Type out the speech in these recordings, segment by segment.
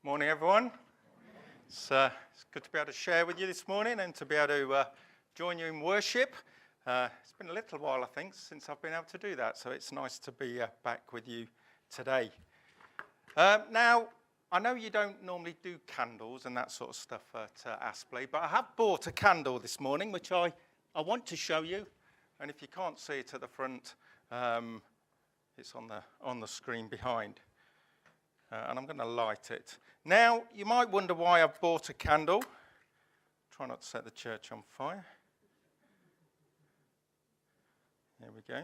Morning, everyone. It's good to be able to share with you this morning and to be able to join you in worship. It's been a little while, I think, since I've been able to do that, so it's nice to be back with you today. Now, I know you don't normally do candles and that sort of stuff at Aspley, but I have bought a candle this morning, which I want to show you. And if you can't see it at the front, it's on the screen behind. And I'm going to light it. Now, you might wonder why I've bought a candle. Try not to set the church on fire. There we go.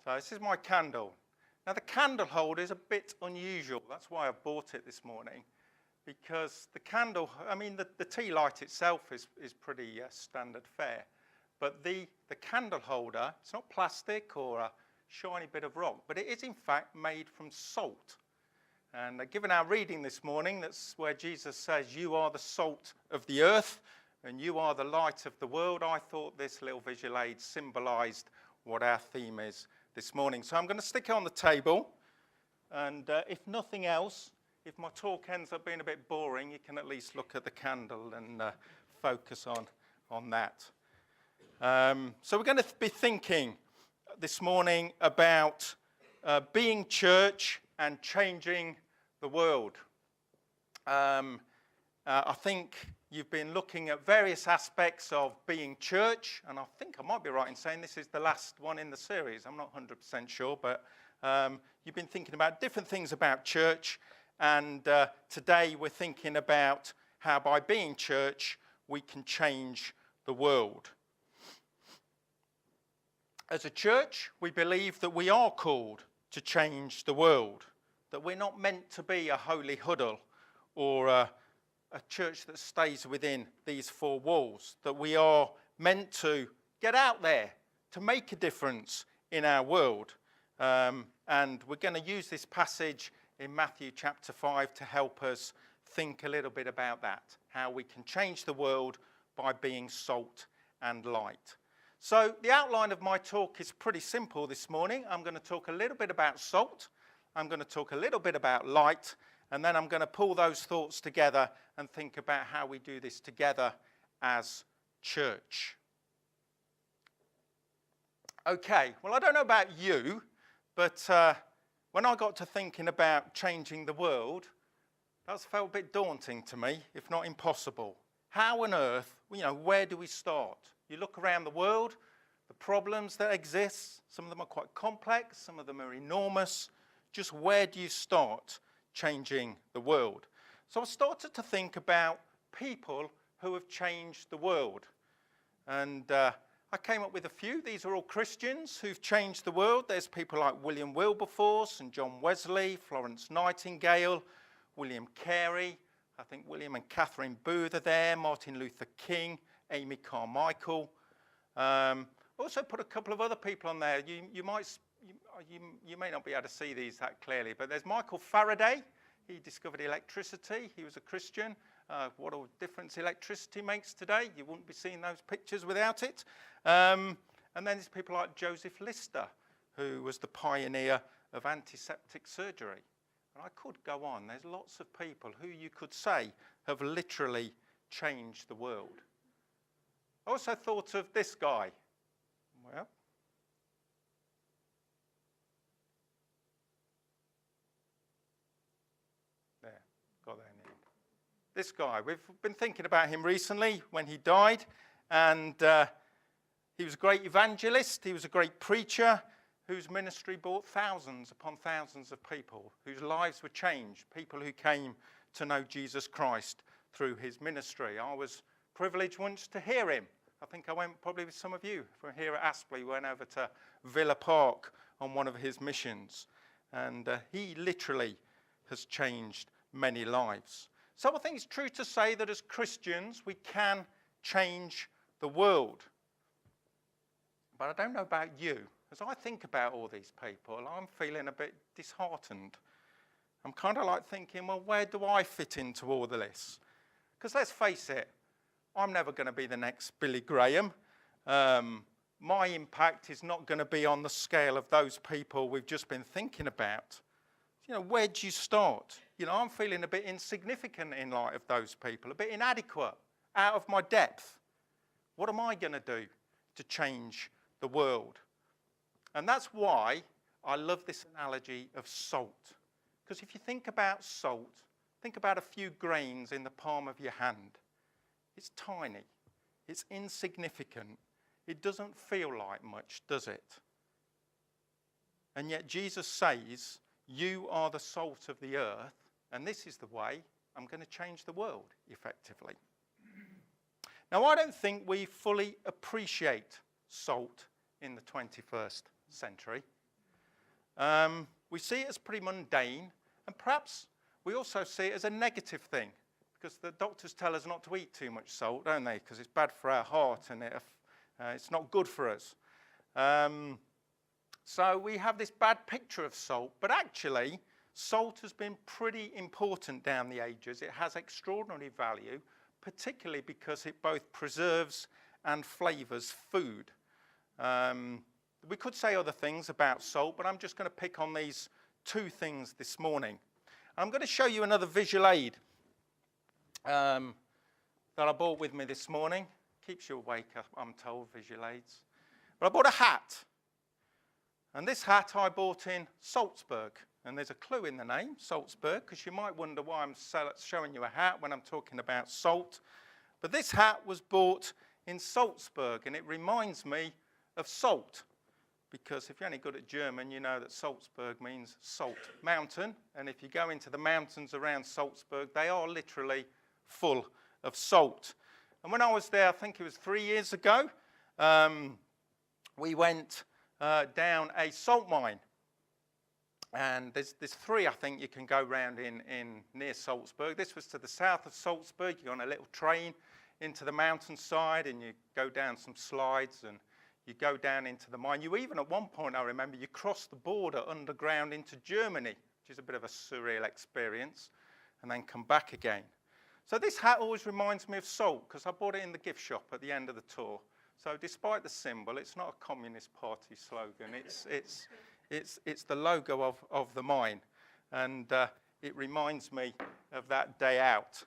So this is my candle. Now, the candle holder is a bit unusual. That's why I bought it this morning. Because the candle, the tea light itself is pretty standard fare. But the candle holder, it's not plastic or a shiny bit of rock, but it is in fact made from salt. And given our reading this morning, that's where Jesus says, "You are the salt of the earth and you are the light of the world." I thought this little visual aid symbolized what our theme is this morning. So I'm going to stick it on the table, and if nothing else, if my talk ends up being a bit boring, you can at least look at the candle and focus on that. So we're going to be thinking this morning about being church and changing the world. I think you've been looking at various aspects of being church, and I think I might be right in saying this is the last one in the series. I'm not 100% sure, but you've been thinking about different things about church, and today we're thinking about how by being church we can change the world. As a church, we believe that we are called to change the world, that we're not meant to be a holy huddle or a church that stays within these four walls, that we are meant to get out there, to make a difference in our world. And we're going to use this passage in Matthew chapter 5 to help us think a little bit about that, how we can change the world by being salt and light. So the outline of my talk is pretty simple this morning. I'm going to talk a little bit about salt. I'm going to talk a little bit about light. And then I'm going to pull those thoughts together and think about how we do this together as church. Okay, well, I don't know about you, but when I got to thinking about changing the world, that felt a bit daunting to me, if not impossible. How on earth, where do we start? You look around the world, the problems that exist, some of them are quite complex, some of them are enormous. Just where do you start changing the world? So I started to think about people who have changed the world. And I came up with a few. These are all Christians who've changed the world. There's people like William Wilberforce and John Wesley, Florence Nightingale, William Carey. I think William and Catherine Booth are there, Martin Luther King, Amy Carmichael. Also put a couple of other people on there. You may not be able to see these that clearly, but there's Michael Faraday. He discovered electricity. He was a Christian. What a difference electricity makes today. You wouldn't be seeing those pictures without it. And then there's people like Joseph Lister, who was the pioneer of antiseptic surgery. And I could go on. There's lots of people who you could say have literally changed the world. I also thought of this guy. Well, there, got there in the end. This guy, we've been thinking about him recently when he died, and he was a great evangelist, he was a great preacher, whose ministry brought thousands upon thousands of people, whose lives were changed, people who came to know Jesus Christ through his ministry. I was privileged once to hear him. I think I went probably with some of you from here at Aspley. We went over to Villa Park on one of his missions. And he literally has changed many lives. So I think it's true to say that as Christians, we can change the world. But I don't know about you. As I think about all these people, I'm feeling a bit disheartened. I'm kind of like thinking, well, where do I fit into all of this? Because let's face it, I'm never going to be the next Billy Graham. My impact is not going to be on the scale of those people we've just been thinking about. where do you start? I'm feeling a bit insignificant in light of those people, a bit inadequate, out of my depth. What am I going to do to change the world? And that's why I love this analogy of salt. Because if you think about salt, think about a few grains in the palm of your hand. It's tiny. It's insignificant. It doesn't feel like much, does it? And yet Jesus says, you are the salt of the earth, and this is the way I'm going to change the world effectively. Now, I don't think we fully appreciate salt in the 21st century. We see it as pretty mundane, and perhaps we also see it as a negative thing, because the doctors tell us not to eat too much salt, don't they? Because it's bad for our heart and it's not good for us. So we have this bad picture of salt, but actually salt has been pretty important down the ages. It has extraordinary value, particularly because it both preserves and flavours food. We could say other things about salt, but I'm just going to pick on these two things this morning. I'm going to show you another visual aid that I bought with me this morning. Keeps you awake, I'm told, visual aids. But I bought a hat. And this hat I bought in Salzburg. And there's a clue in the name, Salzburg, because you might wonder why I'm showing you a hat when I'm talking about salt. But this hat was bought in Salzburg, and it reminds me of salt. Because if you're any good at German, you know that Salzburg means salt mountain. And if you go into the mountains around Salzburg, they are literally full of salt. And when I was there, I think it was 3 years ago, we went down a salt mine. And there's three, I think, you can go round in near Salzburg. This was to the south of Salzburg. You're on a little train into the mountainside, and you go down some slides, and you go down into the mine. You even, at one point, I remember, you cross the border underground into Germany, which is a bit of a surreal experience, and then come back again. So this hat always reminds me of salt, because I bought it in the gift shop at the end of the tour. So despite the symbol, it's not a Communist Party slogan. It's the logo of the mine. And it reminds me of that day out.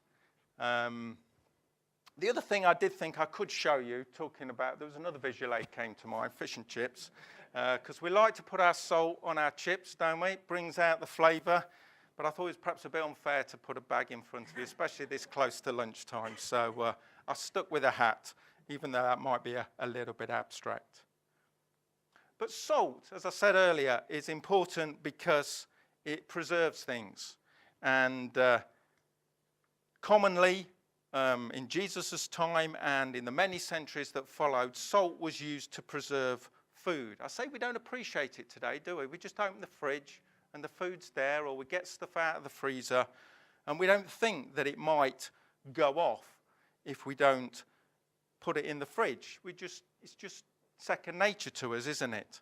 The other thing I did think I could show you, talking about, there was another visual aid came to mind, fish and chips. Because we like to put our salt on our chips, don't we? It brings out the flavour. But I thought it was perhaps a bit unfair to put a bag in front of you, especially this close to lunchtime. So I stuck with a hat, even though that might be a little bit abstract. But salt, as I said earlier, is important because it preserves things. And commonly, in Jesus' time and in the many centuries that followed, salt was used to preserve food. I say we don't appreciate it today, do we? We just open the fridge and the food's there, or we get stuff out of the freezer, and we don't think that it might go off if we don't put it in the fridge. It's just second nature to us, isn't it?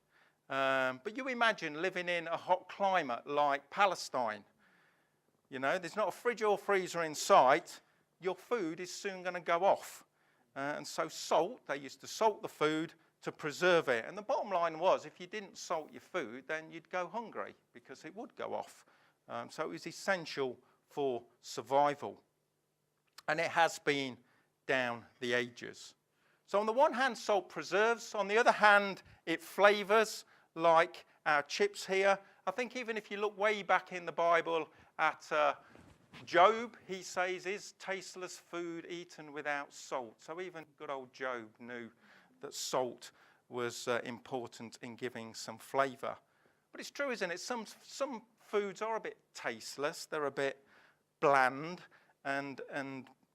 But you imagine living in a hot climate like Palestine. There's not a fridge or freezer in sight. Your food is soon going to go off. And so salt, they used to salt the food to preserve it. And the bottom line was, if you didn't salt your food, then you'd go hungry because it would go off. So it was essential for survival. And it has been down the ages. So on the one hand, salt preserves. On the other hand, it flavours, like our chips here. I think even if you look way back in the Bible at Job, he says, is tasteless food eaten without salt? So even good old Job knew that salt was important in giving some flavour. But it's true, isn't it? Some foods are a bit tasteless. They're a bit bland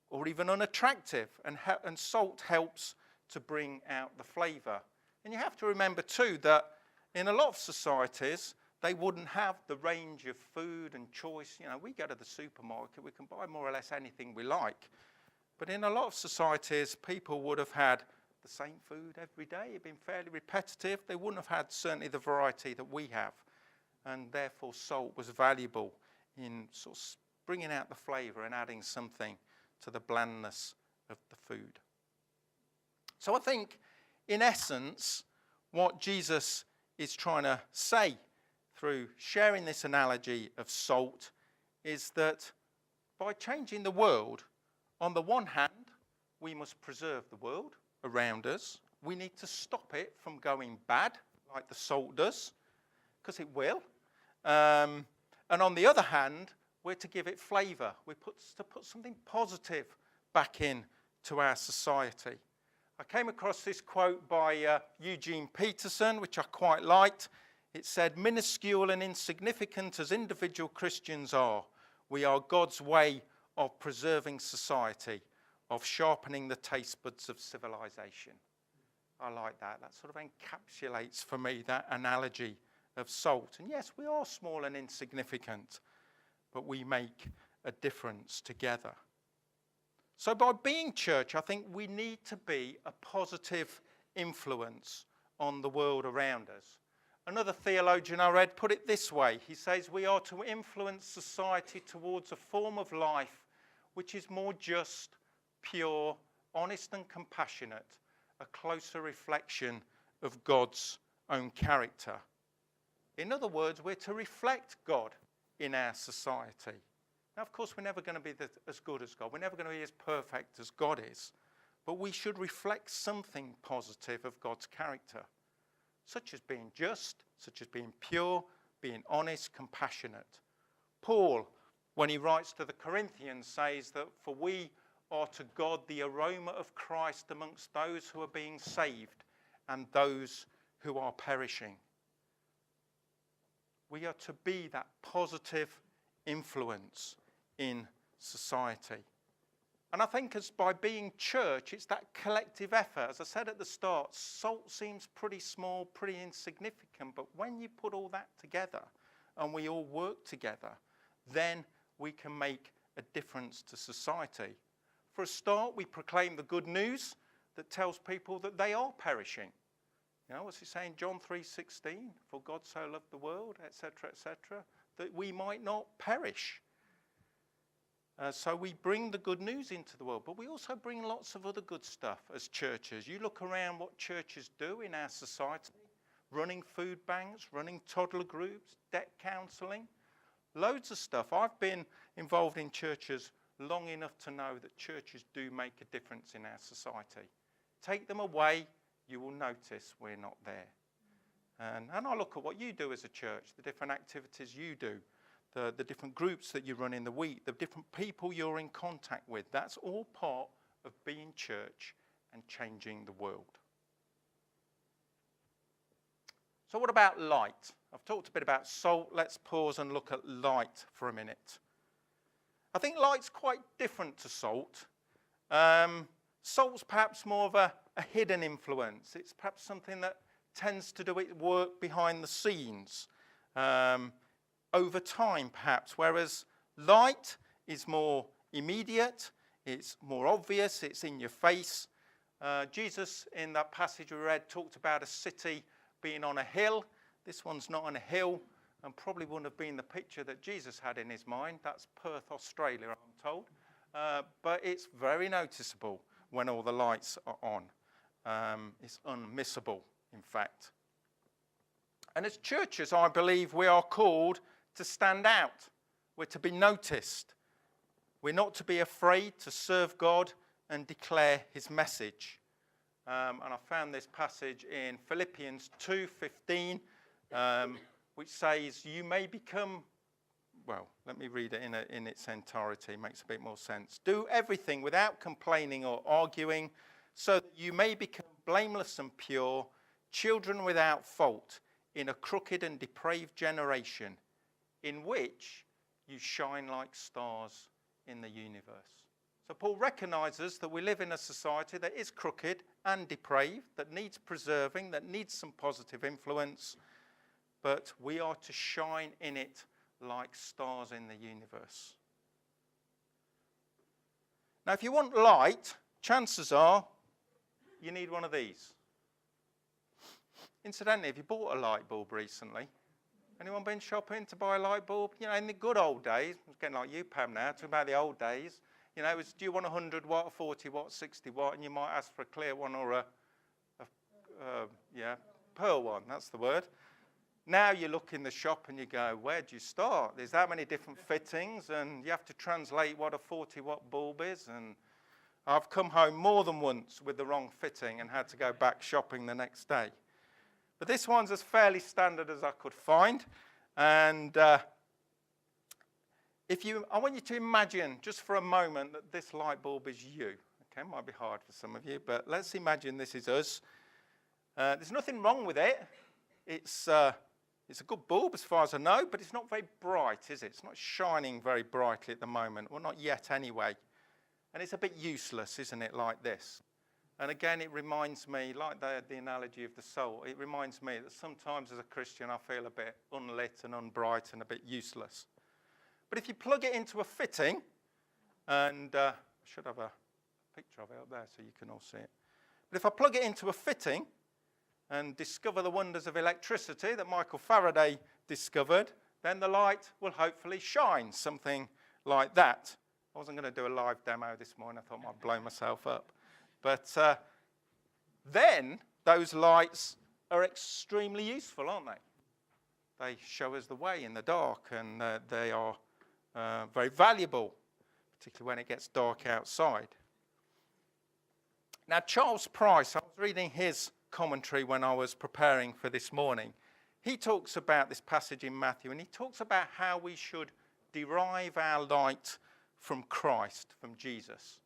or even unattractive. And salt helps to bring out the flavour. And you have to remember too that in a lot of societies, they wouldn't have the range of food and choice. We go to the supermarket, we can buy more or less anything we like. But in a lot of societies, people would have had the same food every day. It'd been fairly repetitive. They wouldn't have had certainly the variety that we have. And therefore, salt was valuable in sort of bringing out the flavour and adding something to the blandness of the food. So I think, in essence, what Jesus is trying to say through sharing this analogy of salt is that by changing the world, on the one hand, we must preserve the world around us. We need to stop it from going bad, like the salt does, because it will. And on the other hand, we're to give it flavour. We're to put something positive back in to our society. I came across this quote by Eugene Peterson, which I quite liked. It said, "Minuscule and insignificant as individual Christians are, we are God's way of preserving society, of sharpening the taste buds of civilization." I like that. That sort of encapsulates for me that analogy of salt. And yes, we are small and insignificant, but we make a difference together. So by being church, I think we need to be a positive influence on the world around us. Another theologian I read put it this way. He says we are to influence society towards a form of life which is more just, pure, honest and compassionate, a closer reflection of God's own character. In other words, we're to reflect God in our society. Now, of course, we're never going to be as good as God. We're never going to be as perfect as God is. But we should reflect something positive of God's character, such as being just, such as being pure, being honest, compassionate. Paul, when he writes to the Corinthians, says that for we are to God the aroma of Christ amongst those who are being saved and those who are perishing. We are to be that positive influence in society. And I think as by being church, it's that collective effort. As I said at the start, salt seems pretty small, pretty insignificant, but when you put all that together and we all work together, then we can make a difference to society. For a start, we proclaim the good news that tells people that they are perishing. You know, what's he saying? John 3:16, for God so loved the world, etc., that we might not perish. So we bring the good news into the world, but we also bring lots of other good stuff as churches. You look around what churches do in our society, running food banks, running toddler groups, debt counselling, loads of stuff. I've been involved in churches long enough to know that churches do make a difference in our society. Take them away, you will notice we're not there. And I look at what you do as a church, the different activities you do, the different groups that you run in the week, the different people you're in contact with. That's all part of being church and changing the world. So what about light? I've talked a bit about salt. Let's pause and look at light for a minute. I think light's quite different to salt. Salt's perhaps more of a hidden influence. It's perhaps something that tends to do its work behind the scenes. Over time, perhaps, whereas light is more immediate, it's more obvious, it's in your face. Jesus, in that passage we read, talked about a city being on a hill. This one's not on a hill, and probably wouldn't have been the picture that Jesus had in his mind. That's Perth, Australia, I'm told. But it's very noticeable when all the lights are on. It's unmissable, in fact. And as churches, I believe we are called to stand out. We're to be noticed. We're not to be afraid to serve God and declare his message. And I found this passage in Philippians 2:15, which says, you may become, well, let me read it in its entirety, it makes a bit more sense. Do everything without complaining or arguing, so that you may become blameless and pure, children without fault, in a crooked and depraved generation, in which you shine like stars in the universe. So Paul recognizes that we live in a society that is crooked and depraved, that needs preserving, that needs some positive influence, but we are to shine in it like stars in the universe. Now, if you want light, chances are you need one of these. Incidentally, have you bought a light bulb recently? Anyone been shopping to buy a light bulb? You know, in the good old days, it's getting like you, Pam, now, talking about the old days, you know, it was, do you want a 100 watt, a 40 watt, 60 watt, and you might ask for a clear one or a pearl one, that's the word. Now you look in the shop and you go, where do you start? There's that many different fittings, and you have to translate what a 40-watt bulb is. And I've come home more than once with the wrong fitting and had to go back shopping the next day. But this one's as fairly standard as I could find. And I want you to imagine just for a moment that this light bulb is you. Okay, it might be hard for some of you, but let's imagine this is us. There's nothing wrong with it. It's a good bulb as far as I know, but it's not very bright, is it? It's not shining very brightly at the moment. Well, not yet anyway. And it's a bit useless, isn't it, like this? And again, it reminds me, like the analogy of the soul, it reminds me that sometimes as a Christian I feel a bit unlit and unbright and a bit useless. But if you plug it into a fitting, and I should have a picture of it up there so you can all see it. But if I plug it into a fitting and discover the wonders of electricity that Michael Faraday discovered, then the light will hopefully shine, something like that. I wasn't going to do a live demo this morning. I thought I might blow myself up. But then those lights are extremely useful, aren't they? They show us the way in the dark, and they are very valuable, particularly when it gets dark outside. Now, Charles Price, I was reading his commentary when I was preparing for this morning. He talks about this passage in Matthew, and he talks about how we should derive our light from Christ, from Jesus.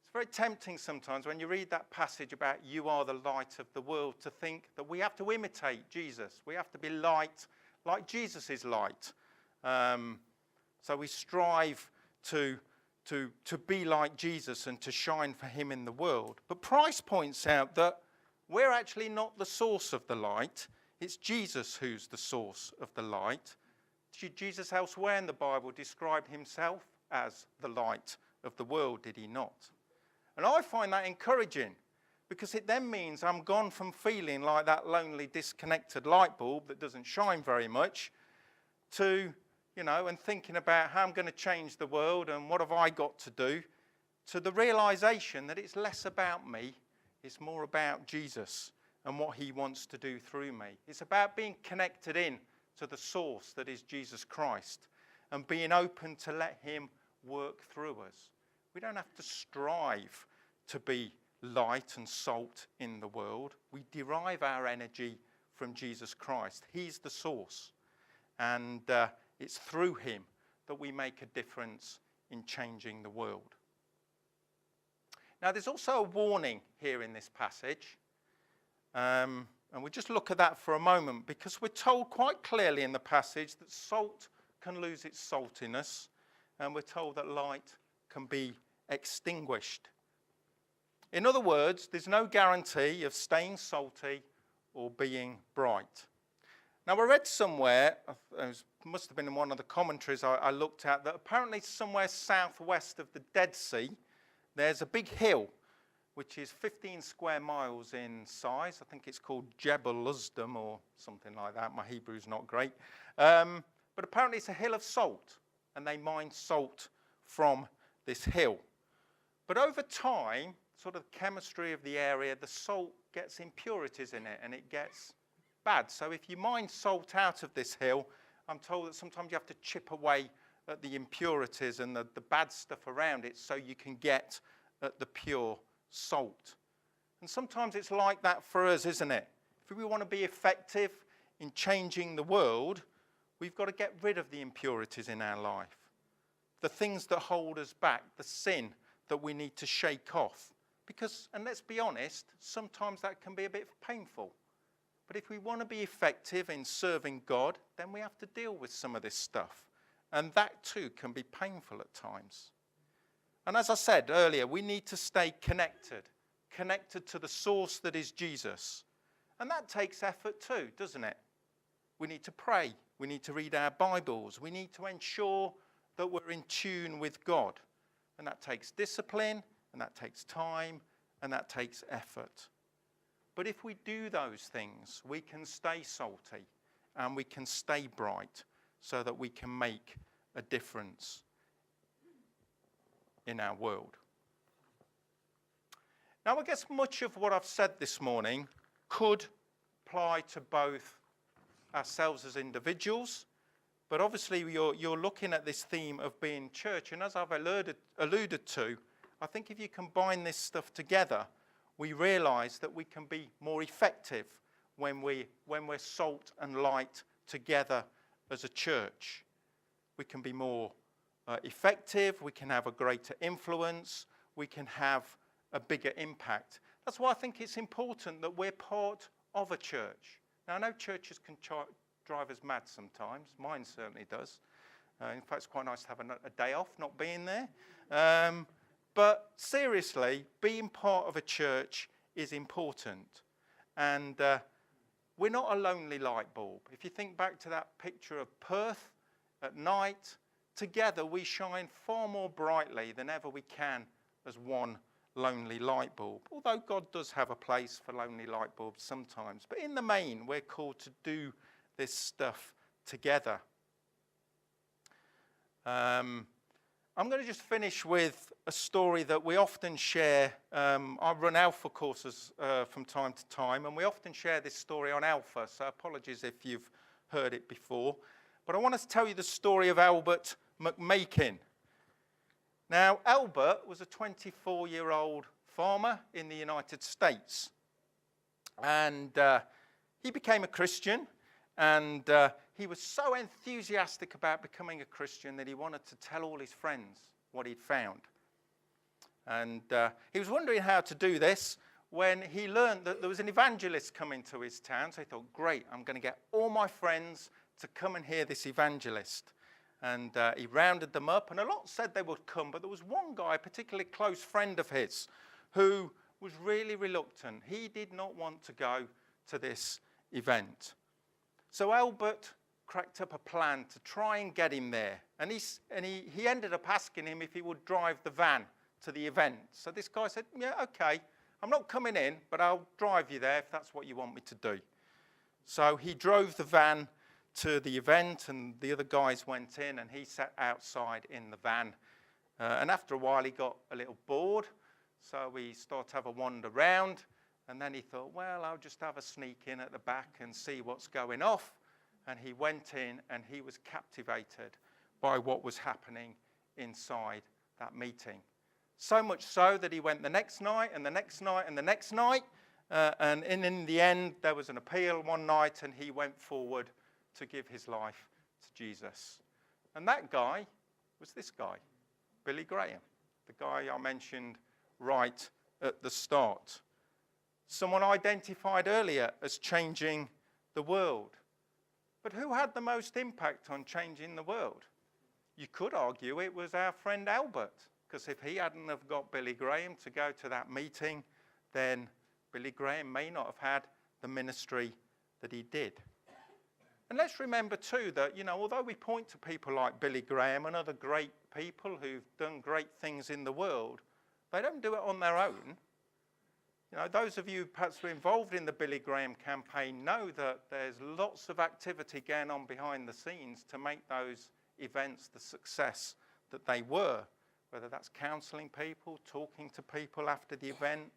It's very tempting sometimes when you read that passage about you are the light of the world to think that we have to imitate Jesus. We have to be light like Jesus is light. So we strive to be like Jesus and to shine for him in the world. But Price points out that we're actually not the source of the light. It's Jesus who's the source of the light. Jesus elsewhere in the Bible described himself as the light of the world, did he not? And I find that encouraging, because it then means I'm gone from feeling like that lonely, disconnected light bulb that doesn't shine very much to, and thinking about how I'm going to change the world and what have I got to do, to the realization that it's less about me, it's more about Jesus and what he wants to do through me. It's about being connected in to the source that is Jesus Christ and being open to let him work through us. We don't have to strive to be light and salt in the world. We derive our energy from Jesus Christ. He's the source. And it's through him that we make a difference in changing the world. Now, there's also a warning here in this passage. And we'll just look at that for a moment, because we're told quite clearly in the passage that salt can lose its saltiness, and we're told that light can be extinguished. In other words, there's no guarantee of staying salty or being bright. Now, I read somewhere, it must have been in one of the commentaries I looked at, that apparently somewhere southwest of the Dead Sea, there's a big hill, which is 15 square miles in size. I think it's called Jebel Uzdum or something like that. My Hebrew's not great. But apparently it's a hill of salt, and they mine salt from this hill. But over time, sort of the chemistry of the area, the salt gets impurities in it, and it gets bad. So if you mine salt out of this hill, I'm told that sometimes you have to chip away at the impurities and the bad stuff around it so you can get at the pure salt. And sometimes it's like that for us, isn't it? If we want to be effective in changing the world, we've got to get rid of the impurities in our life, the things that hold us back, the sin that we need to shake off. Because, and let's be honest, sometimes that can be a bit painful. But if we want to be effective in serving God, then we have to deal with some of this stuff. And that too can be painful at times. And as I said earlier, we need to stay connected to the source that is Jesus. And that takes effort too, doesn't it? We need to pray. We need to read our Bibles. We need to ensure that we're in tune with God. And that takes discipline, and that takes time, and that takes effort. But if we do those things, we can stay salty and we can stay bright so that we can make a difference in our world. Now, I guess much of what I've said this morning could apply to both ourselves as individuals, but obviously you're looking at this theme of being church. And as I've alluded to, I think if you combine this stuff together, we realise that we can be more effective when we're salt and light together as a church. We can be more effective, we can have a greater influence, we can have a bigger impact. That's why I think it's important that we're part of a church. Now, I know churches can drive us mad sometimes. Mine certainly does. In fact, it's quite nice to have a day off not being there. But seriously, being part of a church is important. And we're not a lonely light bulb. If you think back to that picture of Perth at night, together we shine far more brightly than ever we can as one lonely light bulb. Although God does have a place for lonely light bulbs sometimes. But in the main, we're called to do this stuff together. I'm going to just finish with a story that we often share. I run Alpha courses from time to time, and we often share this story on Alpha, so apologies if you've heard it before. But I want to tell you the story of Albert McMakin. Now, Albert was a 24-year-old farmer in the United States, and he became a Christian, and he was so enthusiastic about becoming a Christian that he wanted to tell all his friends what he'd found. And he was wondering how to do this when he learned that there was an evangelist coming to his town. So he thought, great, I'm going to get all my friends to come and hear this evangelist. And he rounded them up, and a lot said they would come, but there was one guy, a particularly close friend of his, who was really reluctant. He did not want to go to this event. So Albert cracked up a plan to try and get him there. And he ended up asking him if he would drive the van to the event. So this guy said, yeah, okay, I'm not coming in, but I'll drive you there if that's what you want me to do. So he drove the van to the event, and the other guys went in, and he sat outside in the van. And after a while, he got a little bored, so we started to have a wander round. And then he thought, well, I'll just have a sneak in at the back and see what's going off. And he went in, and he was captivated by what was happening inside that meeting. So much so that he went the next night, and the next night, and the next night. And in the end, there was an appeal one night, and he went forward to give his life to Jesus. And that guy was this guy, Billy Graham, the guy I mentioned right at the start. Someone identified earlier as changing the world. But who had the most impact on changing the world? You could argue it was our friend Albert, because if he hadn't have got Billy Graham to go to that meeting, then Billy Graham may not have had the ministry that he did. And let's remember too that, although we point to people like Billy Graham and other great people who've done great things in the world, they don't do it on their own. Those of you perhaps who are involved in the Billy Graham campaign know that there's lots of activity going on behind the scenes to make those events the success that they were, whether that's counselling people, talking to people after the event,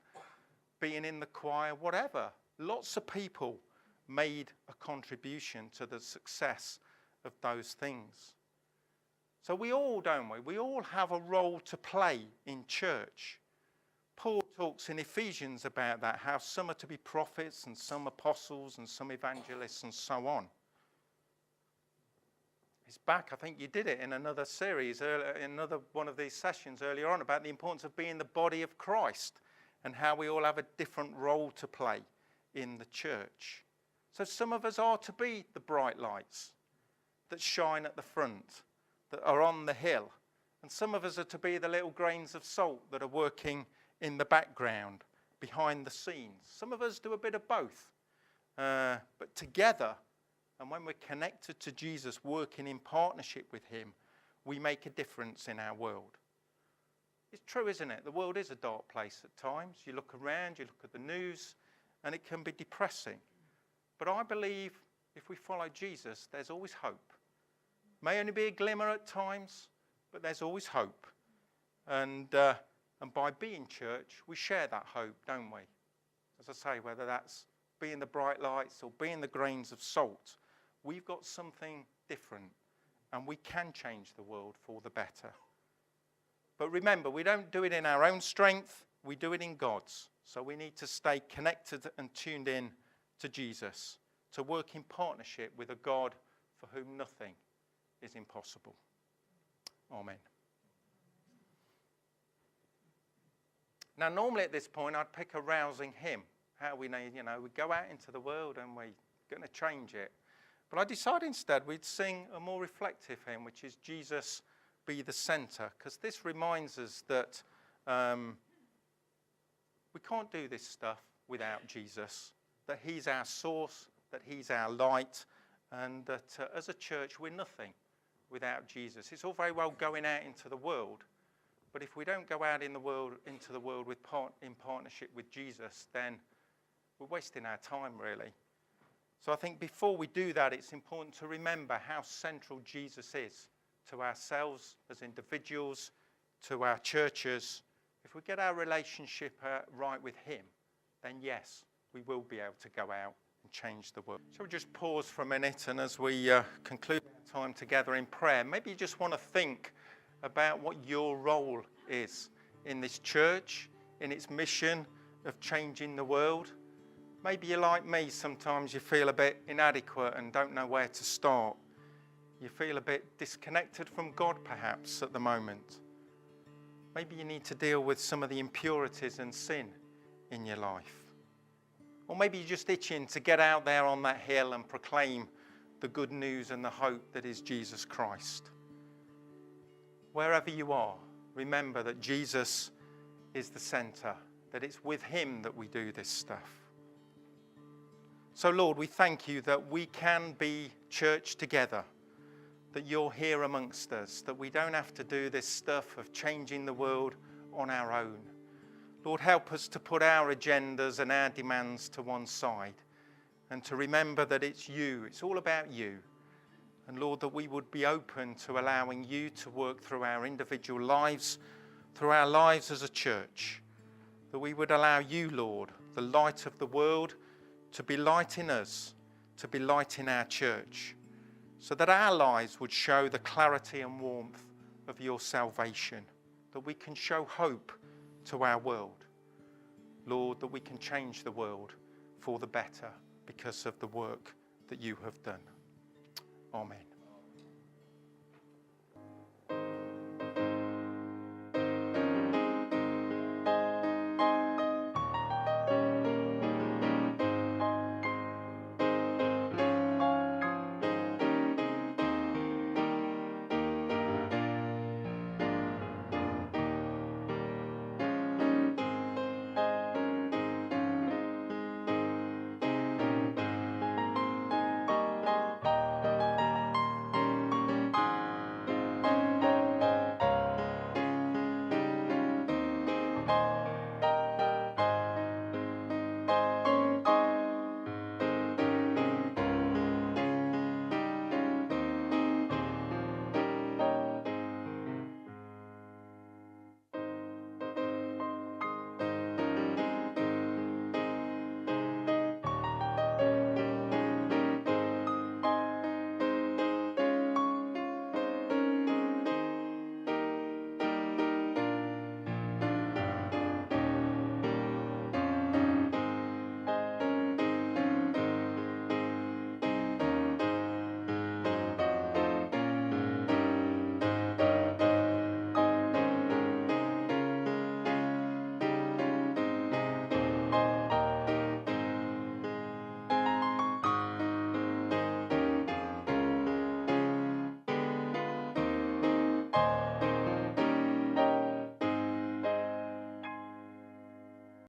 being in the choir, whatever. Lots of people made a contribution to the success of those things. So we all, don't we? We all have a role to play in church. Paul talks in Ephesians about that, how some are to be prophets and some apostles and some evangelists and so on. It's back, I think you did it in another series, in another one of these sessions earlier on, about the importance of being the body of Christ and how we all have a different role to play in the church. So some of us are to be the bright lights that shine at the front, that are on the hill. And some of us are to be the little grains of salt that are working in the background, behind the scenes. Some of us do a bit of both. But together, and when we're connected to Jesus, working in partnership with him, we make a difference in our world. It's true, isn't it? The world is a dark place at times. You look around, you look at the news, and it can be depressing. But I believe if we follow Jesus, there's always hope. May only be a glimmer at times, but there's always hope. And by being church, we share that hope, don't we? As I say, whether that's being the bright lights or being the grains of salt, we've got something different and we can change the world for the better. But remember, we don't do it in our own strength, we do it in God's. So we need to stay connected and tuned in to Jesus, to work in partnership with a God for whom nothing is impossible. Amen. Now, normally at this point, I'd pick a rousing hymn. How we need, we go out into the world and we're going to change it. But I decided instead we'd sing a more reflective hymn, which is Jesus Be the Centre, because this reminds us that we can't do this stuff without Jesus, that he's our source, that he's our light, and that as a church we're nothing without Jesus. It's all very well going out into the world, but if we don't go out into the world in partnership with Jesus, then we're wasting our time, really. So I think before we do that, it's important to remember how central Jesus is to ourselves as individuals, to our churches. If we get our relationship right with him, then yes, we will be able to go out and change the world. So we'll just pause for a minute, and as we conclude our time together in prayer, maybe you just want to think about what your role is in this church, in its mission of changing the world. Maybe you're like me, sometimes you feel a bit inadequate and don't know where to start. You feel a bit disconnected from God perhaps at the moment. Maybe you need to deal with some of the impurities and sin in your life. Or maybe you're just itching to get out there on that hill and proclaim the good news and the hope that is Jesus Christ. Wherever you are, remember that Jesus is the centre, that it's with him that we do this stuff. So Lord, we thank you that we can be church together, that you're here amongst us, that we don't have to do this stuff of changing the world on our own. Lord, help us to put our agendas and our demands to one side and to remember that it's you, it's all about you. And Lord, that we would be open to allowing you to work through our individual lives, through our lives as a church. That we would allow you, Lord, the light of the world, to be light in us, to be light in our church, so that our lives would show the clarity and warmth of your salvation, that we can show hope to our world. Lord, that we can change the world for the better because of the work that you have done. Amen.